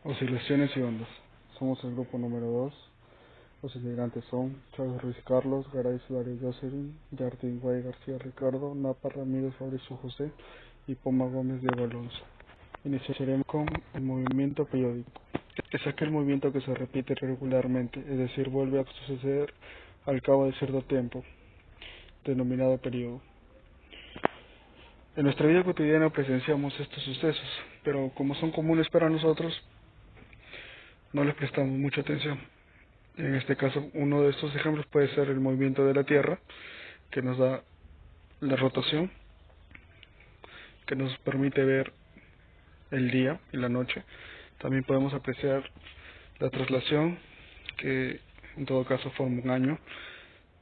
Oscilaciones y ondas. Somos el grupo número 2. Los integrantes son Chávez Ruiz Carlos, Garay Suárez Jocelyn, Jardín Guay García Ricardo, Napa Ramírez Fabricio José y Poma Gómez Diego Alonso. Iniciaremos con el movimiento periódico. Es aquel movimiento que se repite regularmente, es decir, vuelve a suceder al cabo de cierto tiempo, denominado periodo. En nuestra vida cotidiana presenciamos estos sucesos, pero como son comunes para nosotros, no les prestamos mucha atención. En este caso, uno de estos ejemplos puede ser el movimiento de la Tierra, que nos da la rotación, que nos permite ver el día y la noche. También podemos apreciar la traslación, que en todo caso forma un año.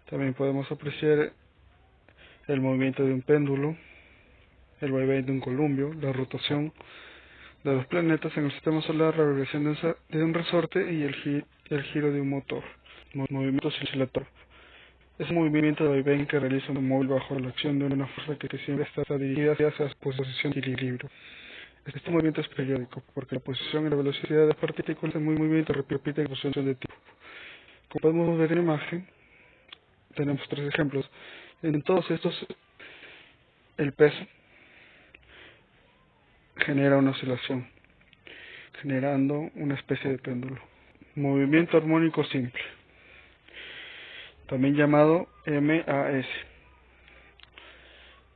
También podemos apreciar el movimiento de un péndulo, el vaivén de un columpio, la rotación de los planetas en el sistema solar, la regresión de un resorte y el giro de un motor. Movimiento oscilatorio. Es un movimiento de vaivén que realiza un móvil bajo la acción de una fuerza que siempre está dirigida hacia su posición de equilibrio. Este movimiento es periódico, porque la posición y la velocidad de las partículas en movimiento repiten en función de tipo. Como podemos ver en la imagen, tenemos tres ejemplos. En todos estos, el peso genera una oscilación, generando una especie de péndulo. Movimiento armónico simple, también llamado MAS.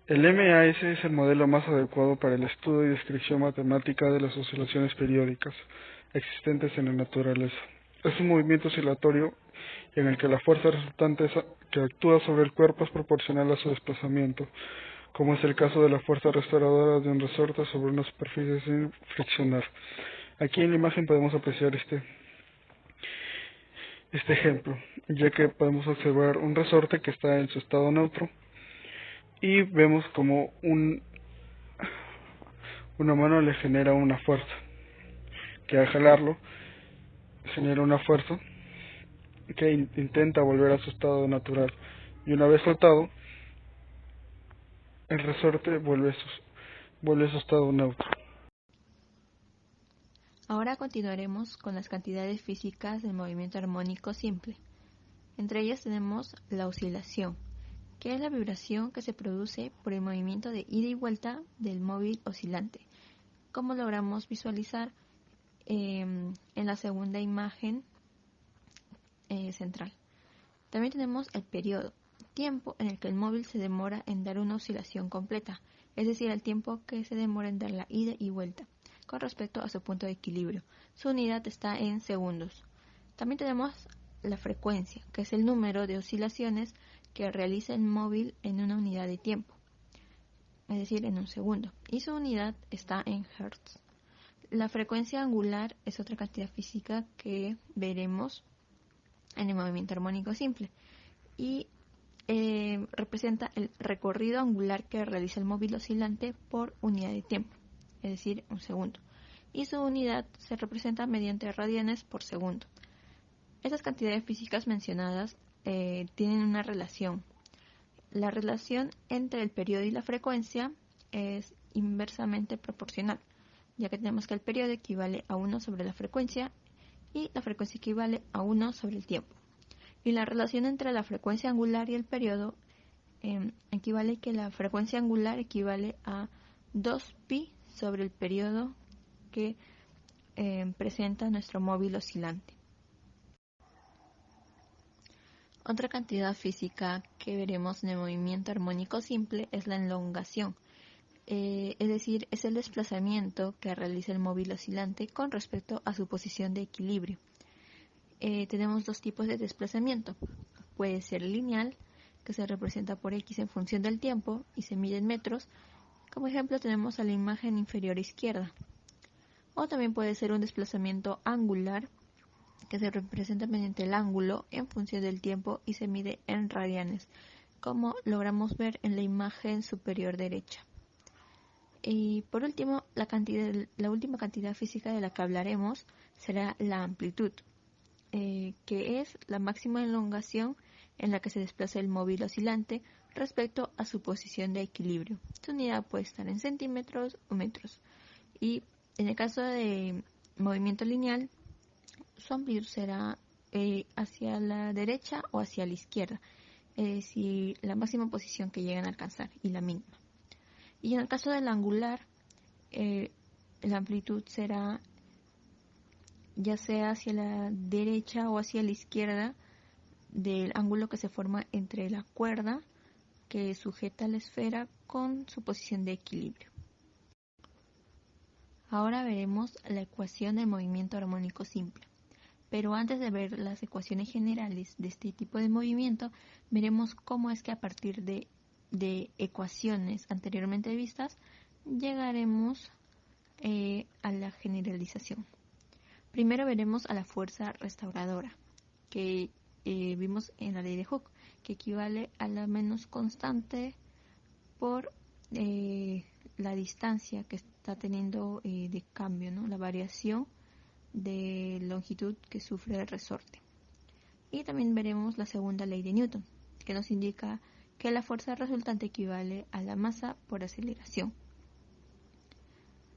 El MAS es el modelo más adecuado para el estudio y descripción matemática de las oscilaciones periódicas existentes en la naturaleza. Es un movimiento oscilatorio en el que la fuerza resultante que actúa sobre el cuerpo es proporcional a su desplazamiento, como es el caso de la fuerza restauradora de un resorte sobre una superficie sin friccionar. Aquí en la imagen podemos apreciar este ejemplo, ya que podemos observar un resorte que está en su estado neutro y vemos como una mano le genera una fuerza, que al jalarlo genera una fuerza que intenta volver a su estado natural, y una vez soltado, el resorte vuelve a su estado neutro. Ahora continuaremos con las cantidades físicas del movimiento armónico simple. Entre ellas tenemos la oscilación, que es la vibración que se produce por el movimiento de ida y vuelta del móvil oscilante, como logramos visualizar en la segunda imagen central. También tenemos el periodo, tiempo en el que el móvil se demora en dar una oscilación completa, es decir, el tiempo que se demora en dar la ida y vuelta con respecto a su punto de equilibrio. Su unidad está en segundos. También tenemos la frecuencia, que es el número de oscilaciones que realiza el móvil en una unidad de tiempo, es decir, en un segundo, y su unidad está en hertz. La frecuencia angular es otra cantidad física que veremos en el movimiento armónico simple y representa el recorrido angular que realiza el móvil oscilante por unidad de tiempo, es decir, un segundo, y su unidad se representa mediante radianes por segundo. Estas cantidades físicas mencionadas tienen una relación. La relación entre el periodo y la frecuencia es inversamente proporcional, ya que tenemos que el periodo equivale a 1 sobre la frecuencia y la frecuencia equivale a 1 sobre el tiempo. Y la relación entre la frecuencia angular y el periodo equivale que la frecuencia angular equivale a 2pi sobre el periodo que presenta nuestro móvil oscilante. Otra cantidad física que veremos en el movimiento armónico simple es la elongación, es decir, es el desplazamiento que realiza el móvil oscilante con respecto a su posición de equilibrio. Tenemos dos tipos de desplazamiento. Puede ser lineal, que se representa por x en función del tiempo y se mide en metros. Como ejemplo tenemos a la imagen inferior izquierda. O también puede ser un desplazamiento angular, que se representa mediante el ángulo en función del tiempo y se mide en radianes, como logramos ver en la imagen superior derecha. Y por último, la última cantidad física de la que hablaremos será la amplitud, que es la máxima elongación en la que se desplaza el móvil oscilante respecto a su posición de equilibrio. Su unidad puede estar en centímetros o metros. Y en el caso de movimiento lineal, su amplitud será hacia la derecha o hacia la izquierda, es decir, la máxima posición que llegan a alcanzar y la mínima. Y en el caso del angular, la amplitud será ya sea hacia la derecha o hacia la izquierda del ángulo que se forma entre la cuerda que sujeta la esfera con su posición de equilibrio. Ahora veremos la ecuación del movimiento armónico simple. Pero antes de ver las ecuaciones generales de este tipo de movimiento, veremos cómo es que a partir de ecuaciones anteriormente vistas, llegaremos a la generalización. Primero veremos a la fuerza restauradora, que vimos en la ley de Hooke, que equivale a la menos constante por la distancia que está teniendo de cambio, ¿no? La variación de longitud que sufre el resorte. Y también veremos la segunda ley de Newton, que nos indica que la fuerza resultante equivale a la masa por aceleración.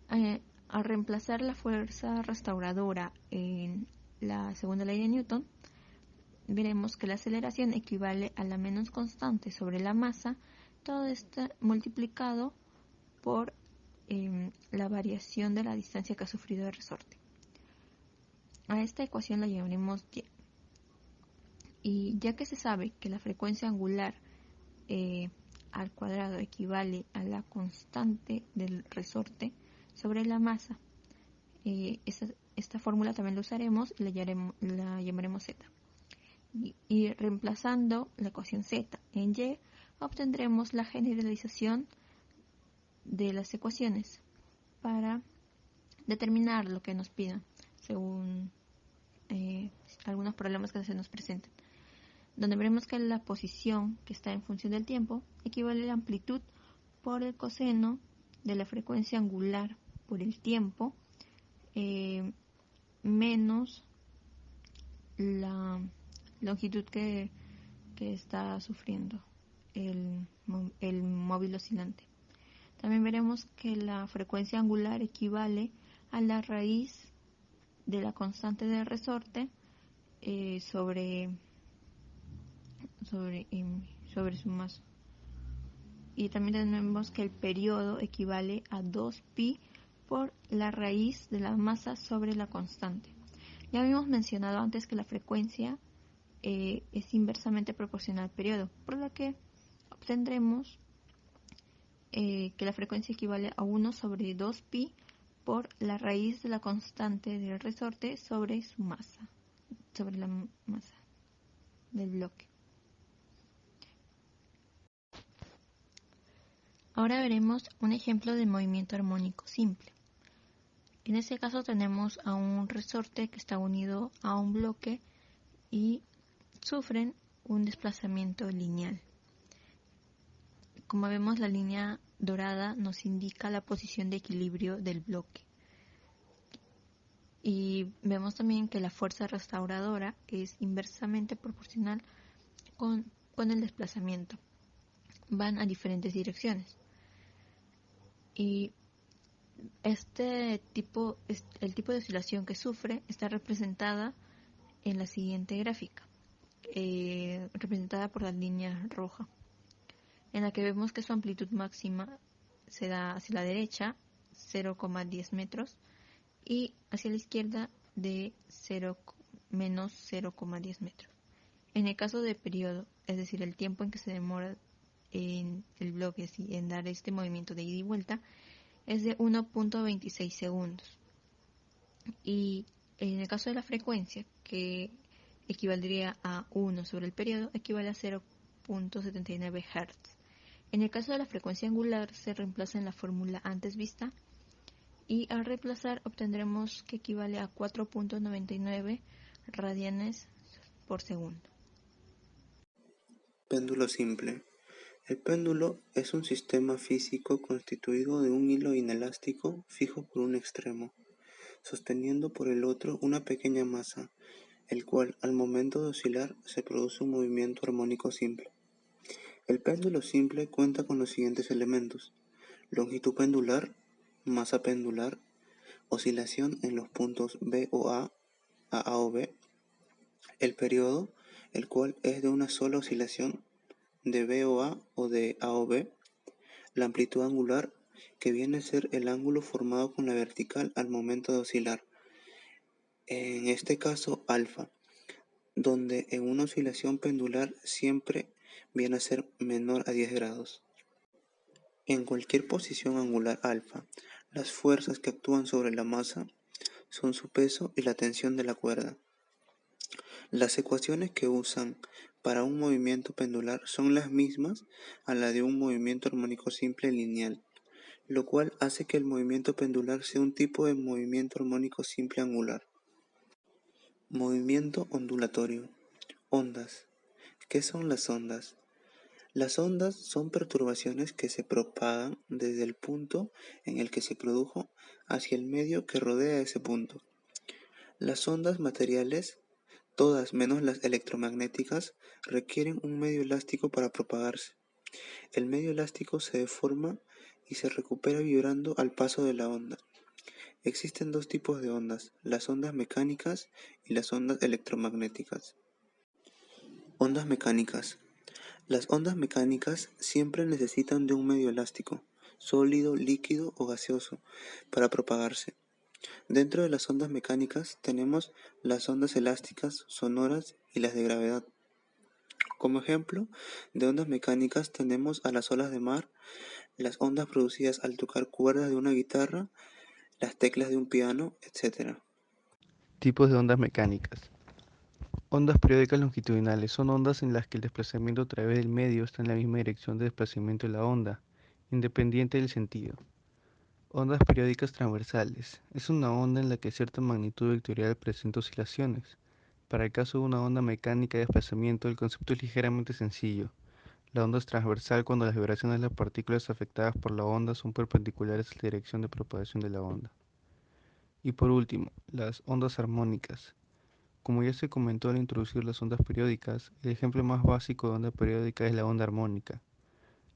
Al reemplazar la fuerza restauradora en la segunda ley de Newton, veremos que la aceleración equivale a la menos constante sobre la masa, todo esto multiplicado por la variación de la distancia que ha sufrido el resorte. A esta ecuación la llamaremos Y. Y ya que se sabe que la frecuencia angular al cuadrado equivale a la constante del resorte sobre la masa, esta fórmula también la usaremos y la llamaremos Z. Y reemplazando la ecuación Z en Y, obtendremos la generalización de las ecuaciones para determinar lo que nos pidan según algunos problemas que se nos presenten, donde veremos que la posición que está en función del tiempo equivale a la amplitud por el coseno de la frecuencia angular por el tiempo menos la longitud que está sufriendo el móvil oscilante. También veremos que la frecuencia angular equivale a la raíz de la constante del resorte sobre su masa. Y también tenemos que el periodo equivale a 2pi por la raíz de la masa sobre la constante. Ya habíamos mencionado antes que la frecuencia es inversamente proporcional al periodo, por lo que obtendremos que la frecuencia equivale a 1 sobre 2pi por la raíz de la constante del resorte sobre su masa, sobre la masa del bloque. Ahora veremos un ejemplo de movimiento armónico simple. En este caso tenemos a un resorte que está unido a un bloque y sufren un desplazamiento lineal. Como vemos, la línea dorada nos indica la posición de equilibrio del bloque. Y vemos también que la fuerza restauradora es inversamente proporcional con el desplazamiento. Van a diferentes direcciones. Y el tipo de oscilación que sufre está representada en la siguiente gráfica, representada por la línea roja, en la que vemos que su amplitud máxima se da hacia la derecha, 0,10 metros, y hacia la izquierda de menos 0,10 metros. En el caso de periodo, es decir, el tiempo en que se demora en el bloque en dar este movimiento de ida y vuelta, es de 1.26 segundos. Y en el caso de la frecuencia, que equivaldría a 1 sobre el periodo, equivale a 0.79 Hz. En el caso de la frecuencia angular, se reemplaza en la fórmula antes vista y al reemplazar obtendremos que equivale a 4.99 radianes por segundo. Péndulo simple. El péndulo es un sistema físico constituido de un hilo inelástico fijo por un extremo, sosteniendo por el otro una pequeña masa, el cual al momento de oscilar se produce un movimiento armónico simple. El péndulo simple cuenta con los siguientes elementos: longitud pendular, masa pendular, oscilación en los puntos B o A o B, el periodo, el cual es de una sola oscilación de B o A o de A o B, la amplitud angular, que viene a ser el ángulo formado con la vertical al momento de oscilar, en este caso alfa, donde en una oscilación pendular siempre viene a ser menor a 10 grados. En cualquier posición angular alfa, las fuerzas que actúan sobre la masa son su peso y la tensión de la cuerda. Las ecuaciones que usan para un movimiento pendular son las mismas a la de un movimiento armónico simple lineal, lo cual hace que el movimiento pendular sea un tipo de movimiento armónico simple angular. Movimiento ondulatorio. Ondas. ¿Qué son las ondas? Las ondas son perturbaciones que se propagan desde el punto en el que se produjo hacia el medio que rodea ese punto. Las ondas materiales, todas menos las electromagnéticas, requieren un medio elástico para propagarse. El medio elástico se deforma y se recupera vibrando al paso de la onda. Existen dos tipos de ondas, las ondas mecánicas y las ondas electromagnéticas. Ondas mecánicas. Las ondas mecánicas siempre necesitan de un medio elástico, sólido, líquido o gaseoso, para propagarse. Dentro de las ondas mecánicas tenemos las ondas elásticas, sonoras y las de gravedad. Como ejemplo de ondas mecánicas tenemos a las olas de mar, las ondas producidas al tocar cuerdas de una guitarra, las teclas de un piano, etc. Tipos de ondas mecánicas. Ondas periódicas longitudinales son ondas en las que el desplazamiento a través del medio está en la misma dirección de desplazamiento de la onda, independiente del sentido. Ondas periódicas transversales. Es una onda en la que cierta magnitud vectorial presenta oscilaciones. Para el caso de una onda mecánica de desplazamiento, el concepto es ligeramente sencillo. La onda es transversal cuando las vibraciones de las partículas afectadas por la onda son perpendiculares a la dirección de propagación de la onda. Y por último, las ondas armónicas. Como ya se comentó al introducir las ondas periódicas, el ejemplo más básico de onda periódica es la onda armónica.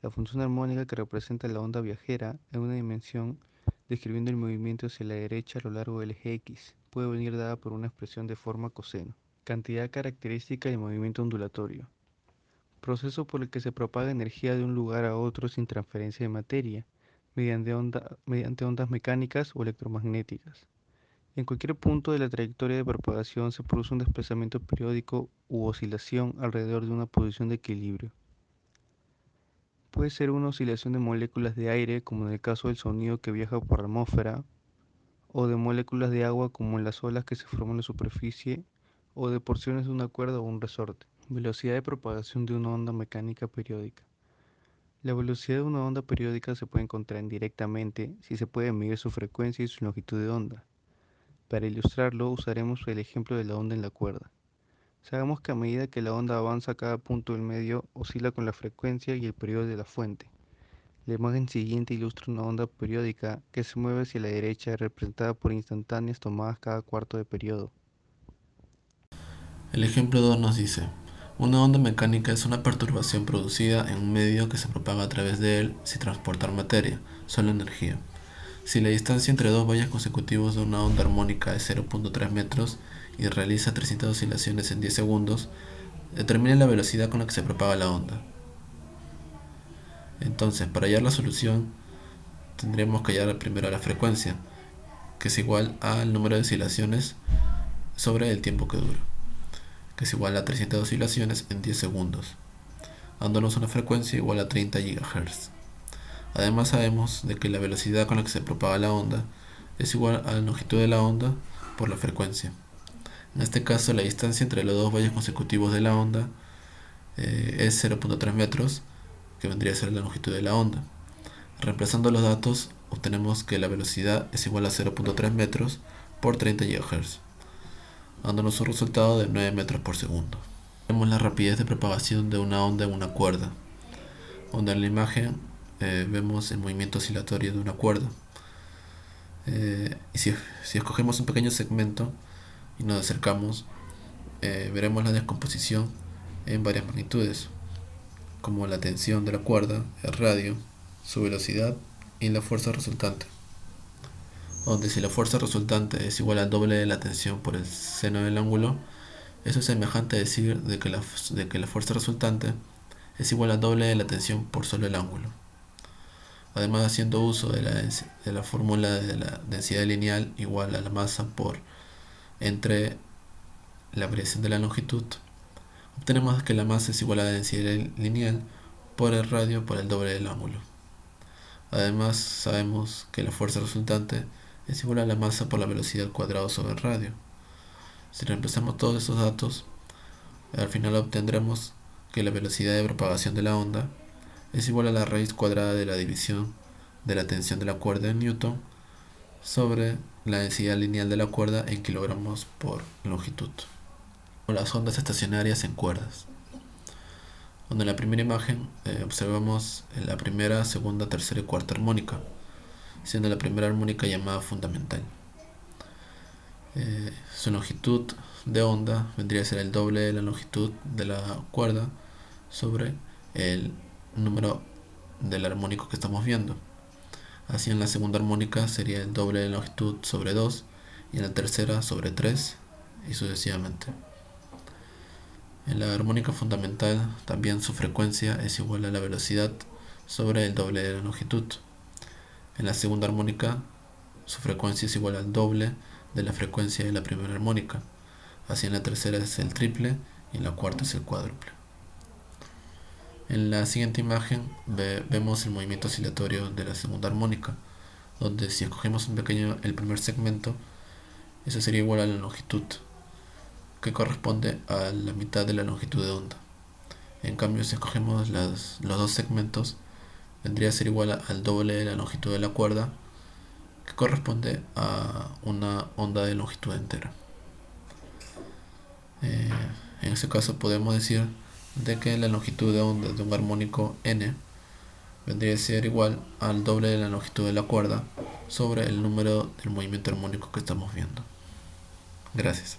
La función armónica que representa la onda viajera en una dimensión, describiendo el movimiento hacia la derecha a lo largo del eje X, puede venir dada por una expresión de forma coseno. Cantidad característica del movimiento ondulatorio. Proceso por el que se propaga energía de un lugar a otro sin transferencia de materia, mediante ondas mecánicas o electromagnéticas. En cualquier punto de la trayectoria de propagación se produce un desplazamiento periódico u oscilación alrededor de una posición de equilibrio. Puede ser una oscilación de moléculas de aire, como en el caso del sonido que viaja por la atmósfera, o de moléculas de agua, como en las olas que se forman en la superficie, o de porciones de una cuerda o un resorte. Velocidad de propagación de una onda mecánica periódica. La velocidad de una onda periódica se puede encontrar indirectamente si se puede medir su frecuencia y su longitud de onda. Para ilustrarlo, usaremos el ejemplo de la onda en la cuerda. Sabemos que a medida que la onda avanza, cada punto del medio oscila con la frecuencia y el periodo de la fuente. La imagen siguiente ilustra una onda periódica que se mueve hacia la derecha, representada por instantáneas tomadas cada cuarto de periodo. El ejemplo 2 nos dice: una onda mecánica es una perturbación producida en un medio que se propaga a través de él sin transportar materia, solo energía. Si la distancia entre dos valles consecutivos de una onda armónica es 0.3 metros y realiza 300 oscilaciones en 10 segundos, determine la velocidad con la que se propaga la onda. Entonces, para hallar la solución, tendremos que hallar primero la frecuencia, que es igual al número de oscilaciones sobre el tiempo que dura, que es igual a 300 oscilaciones en 10 segundos, dándonos una frecuencia igual a 30 GHz. Además sabemos de que la velocidad con la que se propaga la onda es igual a la longitud de la onda por la frecuencia. En este caso, la distancia entre los dos valles consecutivos de la onda es 0.3 metros, que vendría a ser la longitud de la onda. Reemplazando los datos, obtenemos que la velocidad es igual a 0.3 metros por 30 GHz, dándonos un resultado de 9 metros por segundo. Vemos la rapidez de propagación de una onda en una cuerda, donde en la imagen vemos el movimiento oscilatorio de una cuerda. Y si escogemos un pequeño segmento y nos acercamos, veremos la descomposición en varias magnitudes, como la tensión de la cuerda, el radio, su velocidad y la fuerza resultante. donde si la fuerza resultante es igual al doble de la tensión por el seno del ángulo, eso es semejante a decir de que la fuerza resultante es igual al doble de la tensión por solo el ángulo. Además, haciendo uso de la fórmula de la densidad lineal igual a la masa por entre la variación de la longitud, obtenemos que la masa es igual a la densidad lineal por el radio por el doble del ángulo. Además, sabemos que la fuerza resultante es igual a la masa por la velocidad al cuadrado sobre el radio. Si reemplazamos todos esos datos, al final obtendremos que la velocidad de propagación de la onda es igual a la raíz cuadrada de la división de la tensión de la cuerda en Newton sobre la densidad lineal de la cuerda en kilogramos por longitud. O las ondas estacionarias en cuerdas, donde en la primera imagen observamos la primera, segunda, tercera y cuarta armónica, siendo la primera armónica llamada fundamental. Su longitud de onda vendría a ser el doble de la longitud de la cuerda sobre el número del armónico que estamos viendo. Así en la segunda armónica sería el doble de la longitud sobre 2 y en la tercera sobre 3 y sucesivamente. En la armónica fundamental también su frecuencia es igual a la velocidad sobre el doble de la longitud. En la segunda armónica su frecuencia es igual al doble de la frecuencia de la primera armónica. Así en la tercera es el triple y en la cuarta es el cuádruple. En la siguiente imagen vemos el movimiento oscilatorio de la segunda armónica, donde si escogemos el primer segmento, eso sería igual a la longitud, que corresponde a la mitad de la longitud de onda. En cambio, si escogemos los dos segmentos, vendría a ser igual al doble de la longitud de la cuerda, que corresponde a una onda de longitud entera. En ese caso podemos decir de que la longitud de onda de un armónico n vendría a ser igual al doble de la longitud de la cuerda sobre el número del movimiento armónico que estamos viendo. Gracias.